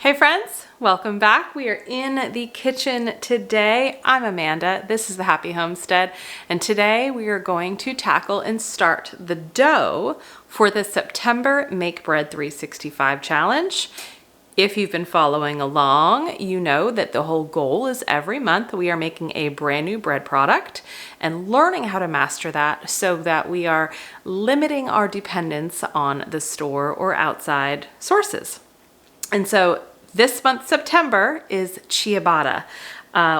Hey friends, welcome back. We are in the kitchen today. I'm Amanda. This is the Happy Homestead, and today we are going to tackle and start the dough for the September Make Bread 365 challenge. If you've been following along, you know that the whole goal is every month we are making a brand new bread product and learning how to master that so that we are limiting our dependence on the store or outside sources. And so this month, September, is ciabatta.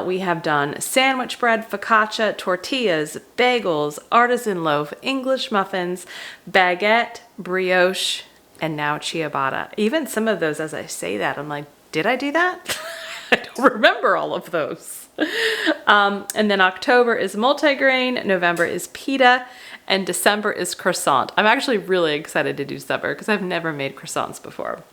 We have done sandwich bread, focaccia, tortillas, bagels, artisan loaf, English muffins, baguette, brioche, and now ciabatta. Even some of those, as I say that, I'm like, did I do that? I don't remember all of those. And then October is multigrain, November is pita, and December is croissant. I'm actually really excited to do December because I've never made croissants before.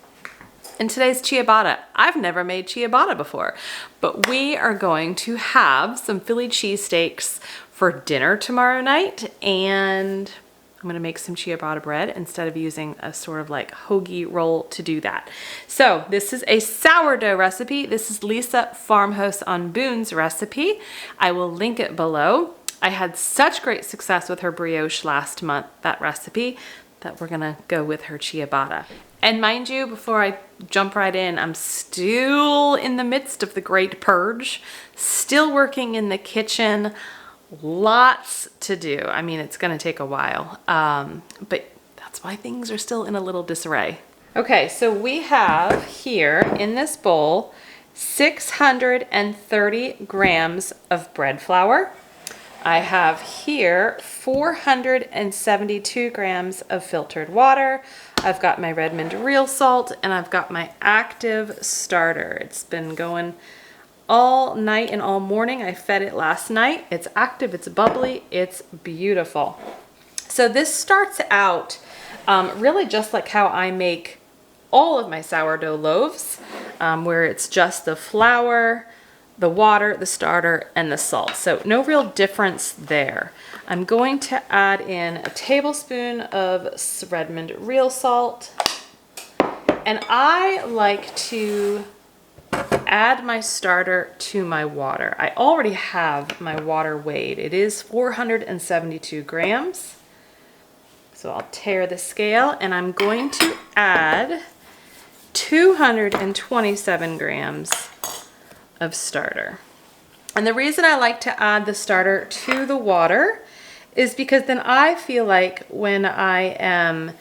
And today's ciabatta. I've never made ciabatta before, but we are going to have some Philly cheesesteaks for dinner tomorrow night, and I'm going to make some ciabatta bread instead of using a sort of like hoagie roll to do that. So this is a sourdough recipe. This is Lisa Farmhouse on Boone's recipe. I will link it below. I had such great success with her brioche last month, that recipe, that we're gonna go with her ciabatta. And mind you, before I jump right in, I'm still in the midst of the great purge, still working in the kitchen, lots to do. I mean, it's gonna take a while, but that's why things are still in a little disarray. Okay, so we have here in this bowl, 630 grams of bread flour. I have here 472 grams of filtered water. I've got my Redmond real salt, and I've got my active starter. It's been going all night and all morning. I fed it last night. It's active, it's bubbly, it's beautiful. So this starts out really just like how I make all of my sourdough loaves, where it's just the flour, the water, the starter, and the salt. So no real difference there. I'm going to add in a tablespoon of Redmond real salt. And I like to add my starter to my water. I already have my water weighed. It is 472 grams. So I'll tare the scale, and I'm going to add 227 grams of starter. And the reason I like to add the starter to the water is because then I feel like when I am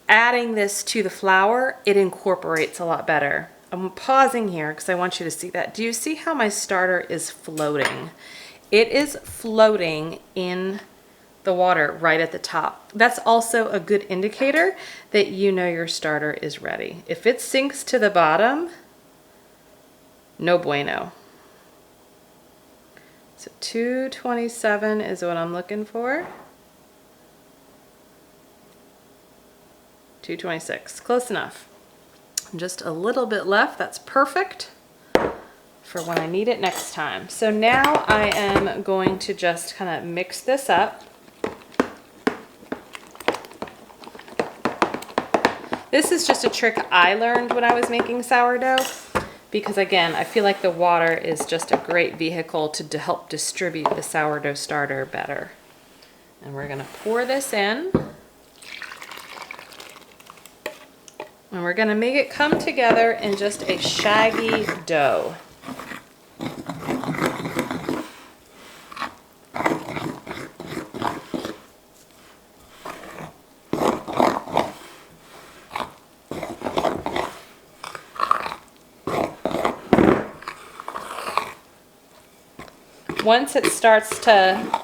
adding this to the flour, it incorporates a lot better. I'm pausing here because I want you to see that. Do you see how my starter is floating? It is floating in the water right at the top. That's also a good indicator that you know your starter is ready. If it sinks to the bottom, no bueno. So 227 is what I'm looking for. 226, close enough. Just a little bit left, that's perfect for when I need it next time. So now I am going to just kind of mix this up. This is just a trick I learned when I was making sourdough, because again, I feel like the water is just a great vehicle to help distribute the sourdough starter better. And we're gonna pour this in. And we're gonna make it come together in just a shaggy dough. Once it starts to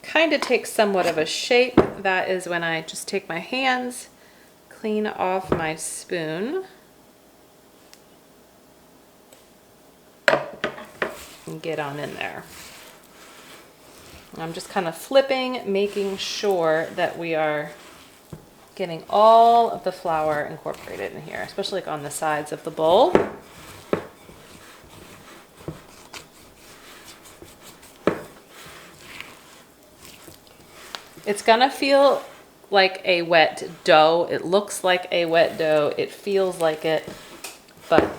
kind of take somewhat of a shape, that is when I just take my hands, clean off my spoon, and get on in there. I'm just kind of flipping, making sure that we are getting all of the flour incorporated in here, especially like on the sides of the bowl. It's gonna feel like a wet dough. It looks like a wet dough. It feels like it. but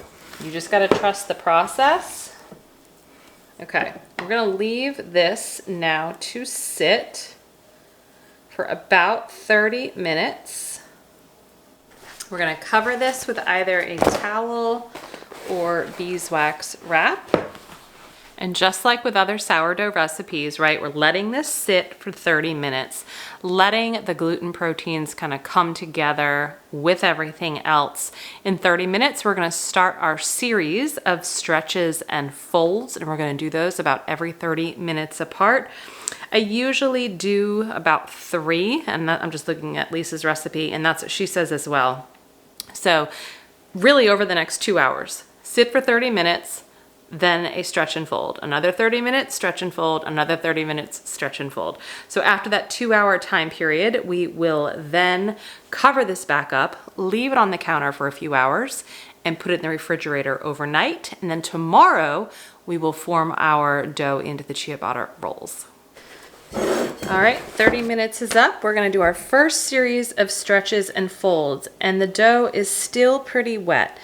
you just got to trust the process. Okay, we're gonna leave this now to sit for about 30 minutes. We're gonna cover this with either a towel or beeswax wrap. And just like with other sourdough recipes, right, we're letting this sit for 30 minutes, letting the gluten proteins kind of come together with everything else. In 30 minutes, we're gonna start our series of stretches and folds, and we're gonna do those about every 30 minutes apart. I usually do about 3, and I'm just looking at Lisa's recipe, and that's what she says as well. So really over the next 2 hours, sit for 30 minutes, then a stretch and fold, another 30 minutes, stretch and fold, another 30 minutes, stretch and fold. So after that 2-hour time period, we will then cover this back up, leave it on the counter for a few hours, and put it in the refrigerator overnight. And then tomorrow, we will form our dough into the ciabatta rolls. All right, 30 minutes is up. We're gonna do our first series of stretches and folds, and the dough is still pretty wet.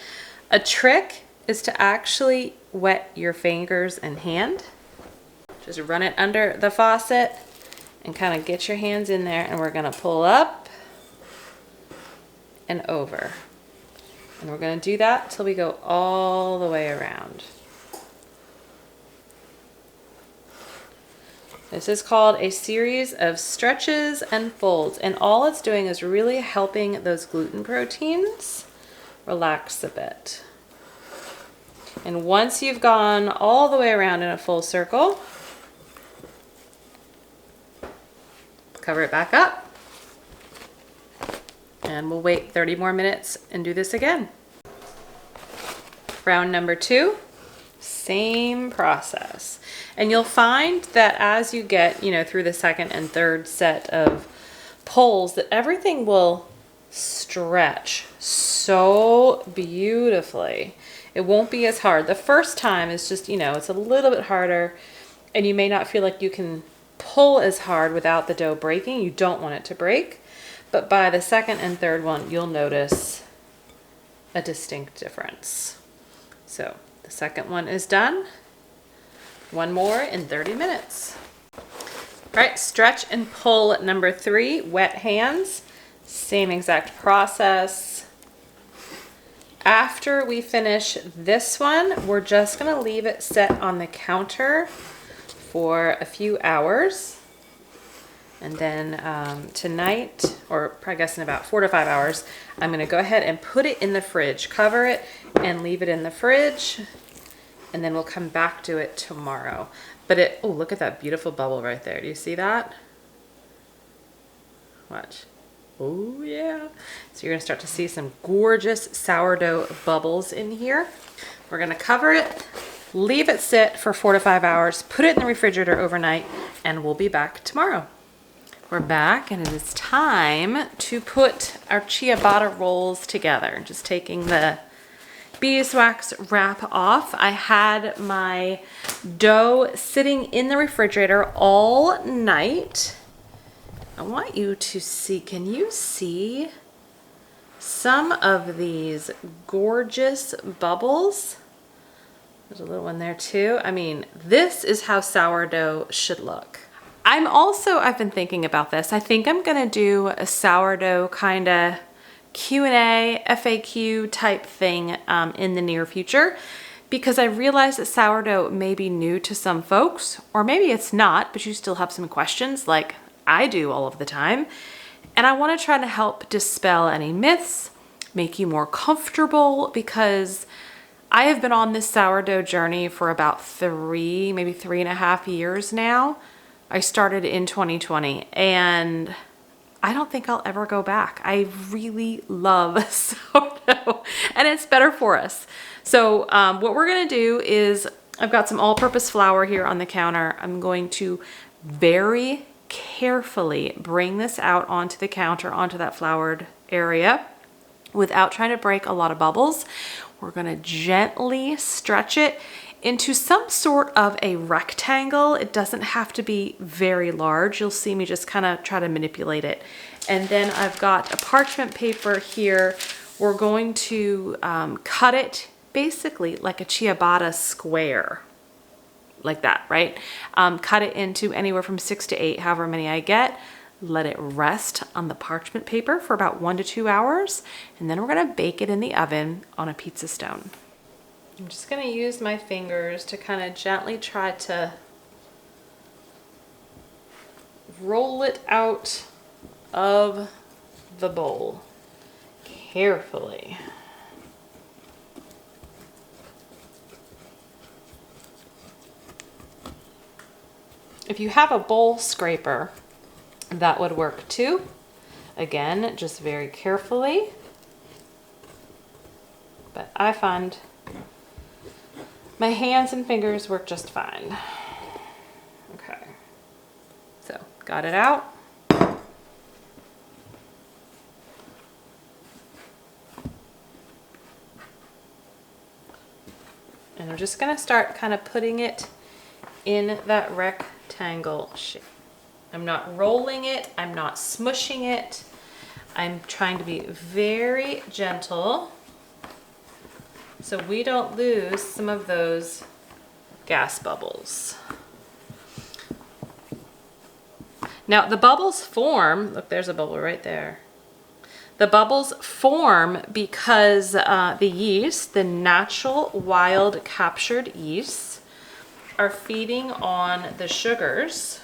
A trick is to actually wet your fingers and hand. Just run it under the faucet and kind of get your hands in there, and we're gonna pull up and over. And we're gonna do that till we go all the way around. This is called a series of stretches and folds, and all it's doing is really helping those gluten proteins relax a bit. And once you've gone all the way around in a full circle, cover it back up, and we'll wait 30 more minutes and do this again. Round number 2, same process. And you'll find that as you get, through the second and third set of pulls, that everything will stretch so beautifully. It won't be as hard. The first time is just, it's a little bit harder, and you may not feel like you can pull as hard without the dough breaking. You don't want it to break. But by the second and third one, you'll notice a distinct difference. So the second one is done. One more in 30 minutes. All right, stretch and pull number 3, wet hands. Same exact process. After we finish this one, we're just gonna leave it set on the counter for a few hours. And then tonight, or I guess in about 4 to 5 hours, I'm gonna go ahead and put it in the fridge, cover it and leave it in the fridge. And then we'll come back to it tomorrow. But oh, look at that beautiful bubble right there. Do you see that? Watch. Oh yeah. So you're gonna start to see some gorgeous sourdough bubbles in here. We're gonna cover it, leave it sit for 4 to 5 hours, put it in the refrigerator overnight, and we'll be back tomorrow. We're back, and it is time to put our ciabatta rolls together. Just taking the beeswax wrap off. I had my dough sitting in the refrigerator all night. I want you to see, can you see some of these gorgeous bubbles? There's a little one there too. I mean, this is how sourdough should look. I've been thinking about this. I think I'm gonna do a sourdough kind of Q&A, FAQ type thing in the near future, because I realize that sourdough may be new to some folks, or maybe it's not, but you still have some questions like I do all of the time. And I want to try to help dispel any myths, make you more comfortable, because I have been on this sourdough journey for about 3, maybe 3.5 years now. I started in 2020, and I don't think I'll ever go back. I really love sourdough, and it's better for us. So what we're gonna do is, I've got some all-purpose flour here on the counter. I'm going to very carefully bring this out onto the counter, onto that floured area, without trying to break a lot of bubbles. We're gonna gently stretch it into some sort of a rectangle. It doesn't have to be very large. You'll see me just kind of try to manipulate it. And then I've got a parchment paper here. We're going to cut it basically like a ciabatta square, like that, right? Cut it into anywhere from 6 to 8, however many I get. Let it rest on the parchment paper for about 1 to 2 hours, and then we're gonna bake it in the oven on a pizza stone. I'm just gonna use my fingers to kind of gently try to roll it out of the bowl carefully. If you have a bowl scraper, that would work too. Again, just very carefully. But I find my hands and fingers work just fine. Okay, so got it out. And I'm just gonna start kind of putting it in that rectangle shape. I'm not rolling it, I'm not smushing it. I'm trying to be very gentle so we don't lose some of those gas bubbles. Now the bubbles form, look, there's a bubble right there. The bubbles form because the yeast, the natural wild captured yeasts, are feeding on the sugars,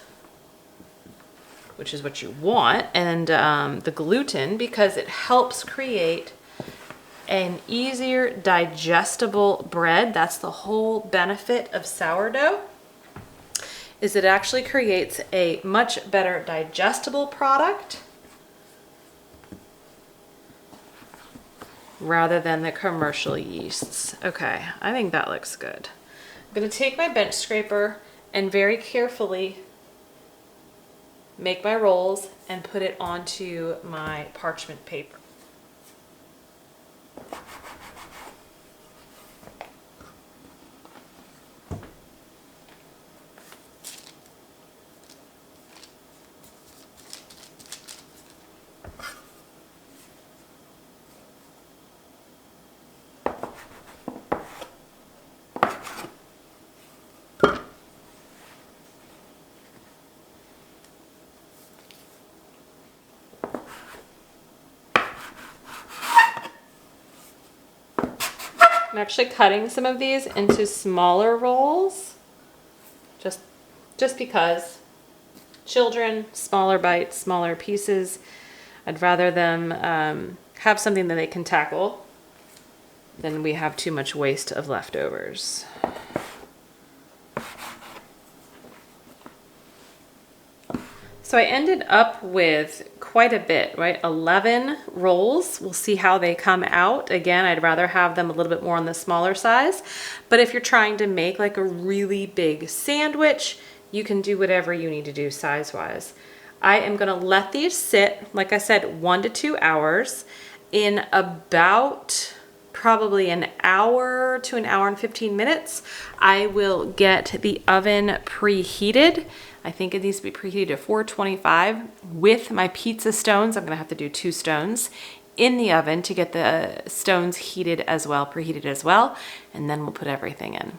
which is what you want, and the gluten, because it helps create an easier digestible bread. That's the whole benefit of sourdough, is it actually creates a much better digestible product rather than the commercial yeasts. Okay, I think that looks good. I'm gonna take my bench scraper and very carefully make my rolls and put it onto my parchment paper. I'm actually cutting some of these into smaller rolls, just because children, smaller bites, smaller pieces. I'd rather them have something that they can tackle than we have too much waste of leftovers. So I ended up with quite a bit, right? 11 rolls. We'll see how they come out. Again, I'd rather have them a little bit more on the smaller size. But if you're trying to make like a really big sandwich, you can do whatever you need to do size-wise. I am gonna let these sit, like I said, 1 to 2 hours. In about probably an hour to an hour and 15 minutes, I will get the oven preheated. I think it needs to be preheated to 425 with my pizza stones. I'm gonna have to do 2 stones in the oven to get the stones heated as well, preheated as well, and then we'll put everything in.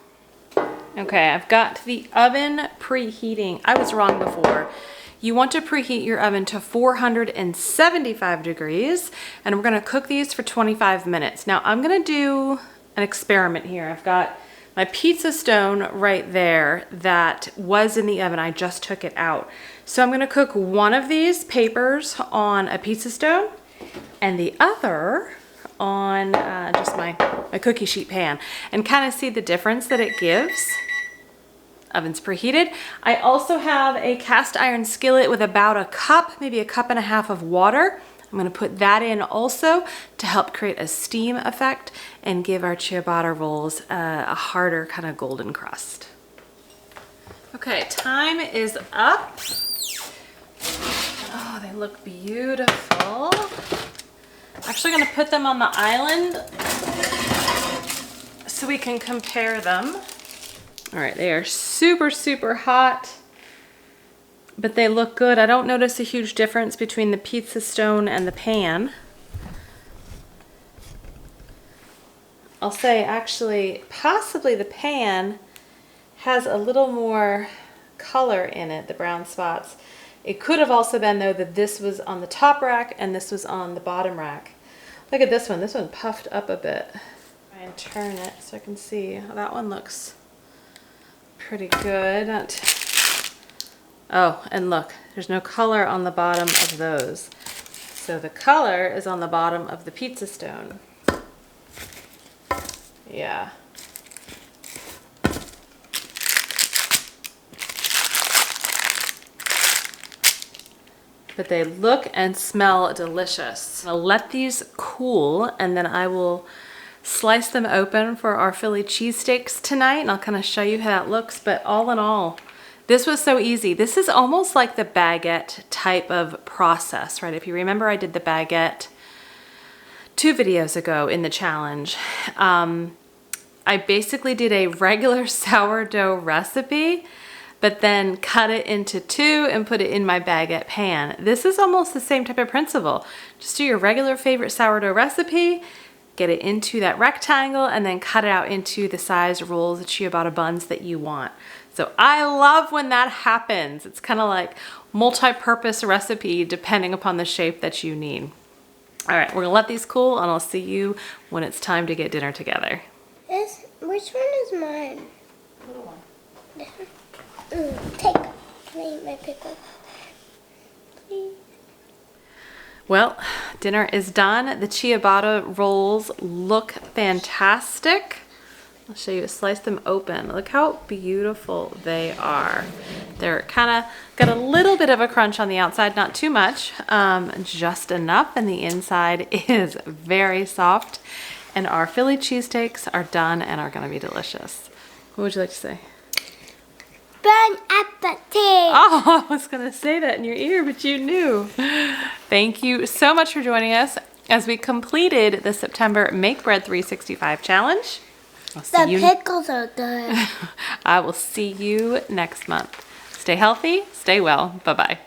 Okay, I've got the oven preheating. I was wrong before. You want to preheat your oven to 475 degrees, and we're gonna cook these for 25 minutes. Now I'm gonna do an experiment here. I've got my pizza stone right there that was in the oven. I just took it out. So I'm gonna cook one of these papers on a pizza stone and the other on just my cookie sheet pan, and kind of see the difference that it gives. Oven's preheated. I also have a cast iron skillet with about a cup, maybe a cup and a half of water. I'm gonna put that in also to help create a steam effect and give our ciabatta rolls a harder kind of golden crust. Okay, time is up. Oh, they look beautiful. I'm actually gonna put them on the island so we can compare them. All right, they are super, super hot, but they look good. I don't notice a huge difference between the pizza stone and the pan. I'll say actually, possibly the pan has a little more color in it, the brown spots. It could have also been though that this was on the top rack and this was on the bottom rack. Look at this one puffed up a bit. Try and turn it so I can see. That one looks pretty good. Oh, and look, there's no color on the bottom of those. So the color is on the bottom of the pizza stone. Yeah. But they look and smell delicious. I'll let these cool and then I will slice them open for our Philly cheesesteaks tonight, and I'll kind of show you how that looks. But all in all, this was so easy. This is almost like the baguette type of process, right? If you remember, I did the baguette 2 videos ago in the challenge. I basically did a regular sourdough recipe, but then cut it into 2 and put it in my baguette pan. This is almost the same type of principle. Just do your regular favorite sourdough recipe, get it into that rectangle, and then cut it out into the size rolls of ciabatta buns that you want. So I love when that happens. It's kind of like multi-purpose recipe depending upon the shape that you need. All right, we're gonna let these cool and I'll see you when it's time to get dinner together. Which one is mine? Little one. This one? Take it. Can I eat my pickle? Please. Well, dinner is done. The ciabatta rolls look fantastic. I'll show you, slice them open. Look how beautiful they are. They're kind of got a little bit of a crunch on the outside, not too much, just enough, and the inside is very soft. And our Philly cheesesteaks are done and are gonna be delicious. What would you like to say? Bon appetit! Oh, I was gonna say that in your ear, but you knew. Thank you so much for joining us as we completed the September Make Bread 365 challenge. The pickles are good. I will see you next month. Stay healthy, stay well. Bye-bye.